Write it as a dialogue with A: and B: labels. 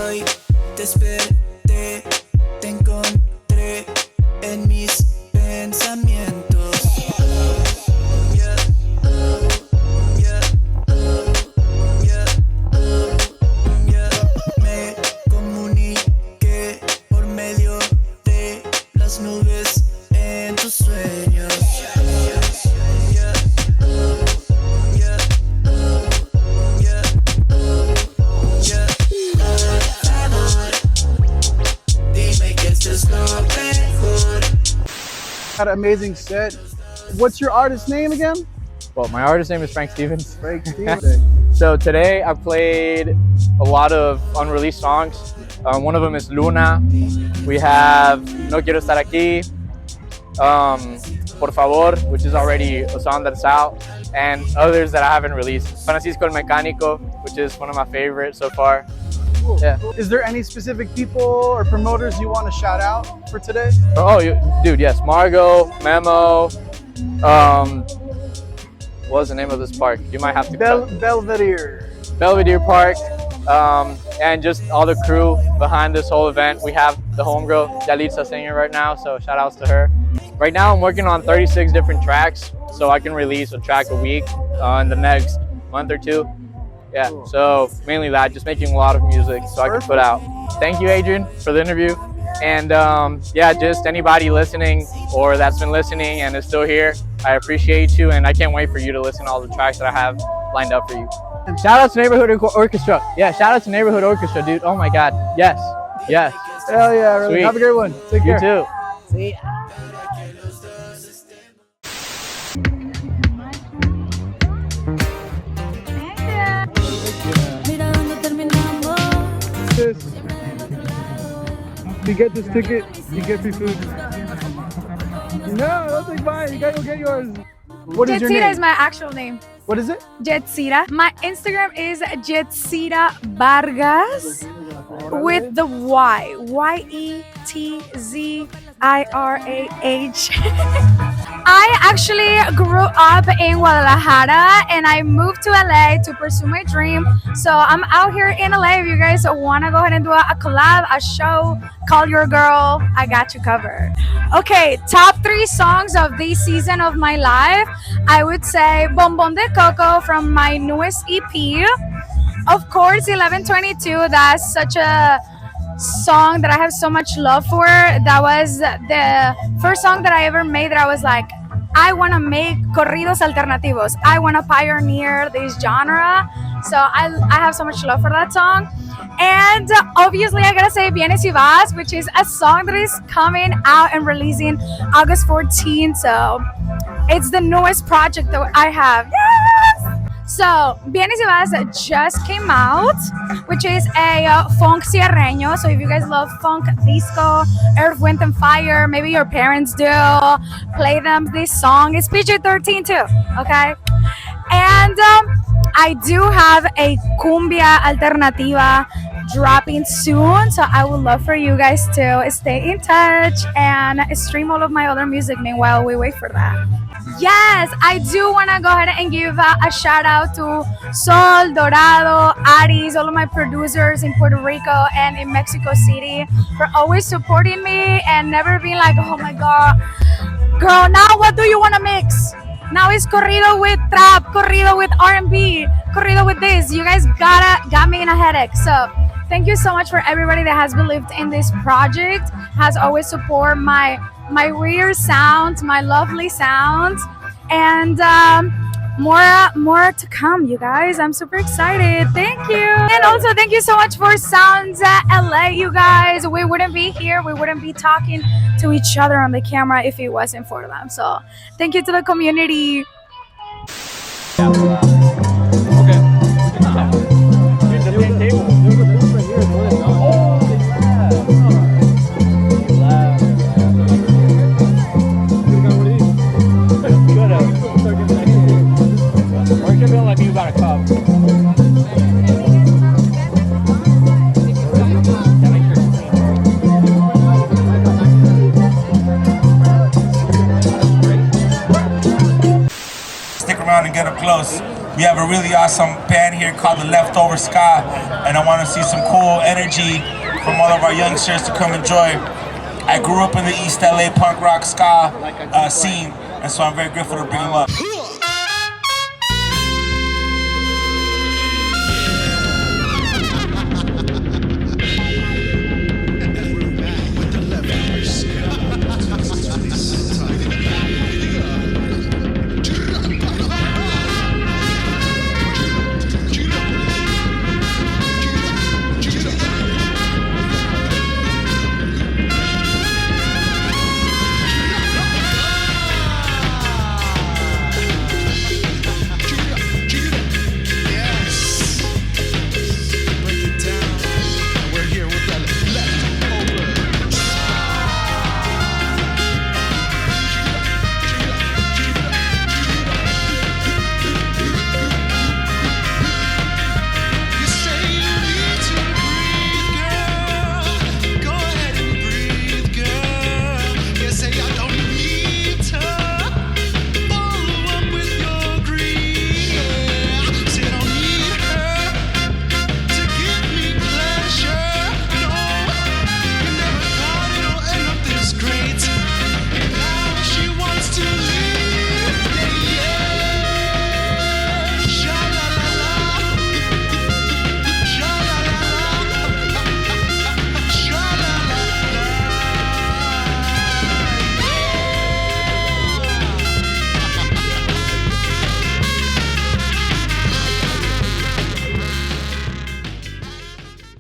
A: Hoy desperté, te encontré en mis pensamientos. Yeah, yeah, yeah, yeah. Me comuniqué por medio de las nubes en tus sueños.
B: Had an amazing set. What's your artist name again?
C: Well, my artist name is Frank Stevens.
B: Frank Stevens.
C: So today I played a lot of unreleased songs. One of them is Luna. We have No Quiero Estar Aquí, Por Favor, which is already a song that's out, and others that I haven't released. Francisco el Mecánico, which is one of my favorites so far.
B: Cool.
C: Yeah.
B: Is there any specific people or promoters you want to shout out for today?
C: Oh, dude, yes. Margot, Memo. What was the name of this park? You might have to.
B: Belvedere.
C: Belvedere Park. And just all the crew behind this whole event. We have the homegirl, Yetzirah singing right now, so shout outs to her. Right now I'm working on 36 different tracks, so I can release a track a week in the next month or two. Yeah, so mainly that, just making a lot of music so I can put out. Thank you, Adrian, for the interview. And yeah, just anybody listening or that's been listening and is still here, I appreciate you, and I can't wait for you to listen to all the tracks that I have lined up for you. Shout out to Neighborhood Orchestra. Yeah, shout out to Neighborhood Orchestra, dude. Oh my God. Yes. Yes.
B: Hell yeah, really.
C: Sweet.
B: Have a great one. Take care.
C: You too.
B: See ya. If you get this ticket, you get free food. No, don't take mine. You gotta go get yours. What is your name?
D: Yetzirah is my actual name.
B: What is it?
D: Yetzirah. My Instagram is Yetzirah Vargas with the Y. YETZIRAH. I actually grew up in Guadalajara and I moved to LA to pursue my dream. So I'm out here in LA. If you guys want to go ahead and do a collab, a show, call your girl, I got you covered. Okay, top 3 songs of this season of my life. I would say Bombón de Coco from my newest EP. Of course, 1122. That's such a song that I have so much love for. That was the first song that I ever made that I was like, I want to make corridos alternativos. I want to pioneer this genre. So I have so much love for that song. And obviously I gotta say Vienes y Vas, which is a song that is coming out and releasing August 14th. So it's the newest project that I have. Yes! So Vienes y Vas just came out, which is a funk sierreño. So if you guys love funk, disco, Earth, Wind and Fire, maybe your parents do, play them this song. It's PG-13 too, okay? And I do have a cumbia alternativa dropping soon, so I would love for you guys to stay in touch and stream all of my other music meanwhile we wait for that. Yes, I do want to go ahead and give a shout out to Sol, Dorado, Aris, all of my producers in Puerto Rico and in Mexico City for always supporting me and never being like, oh my God, girl, now what do you want to mix? Now it's corrido with trap, corrido with R&B, corrido with this. You guys got me in a headache. So thank you so much for everybody that has believed in this project, has always supported my weird sounds, my lovely sounds, and more to come, you guys. I'm super excited. Thank you. And also thank you so much for Sounds LA, you guys. We wouldn't be here, we wouldn't be talking to each other on the camera if it wasn't for them. So thank you to the community.
E: Stick around and get up close. We have a really awesome band here called the Leftover Ska, and I want to see some cool energy from all of our youngsters to come enjoy. I grew up in the East LA punk rock ska scene, and so I'm very grateful to bring them up.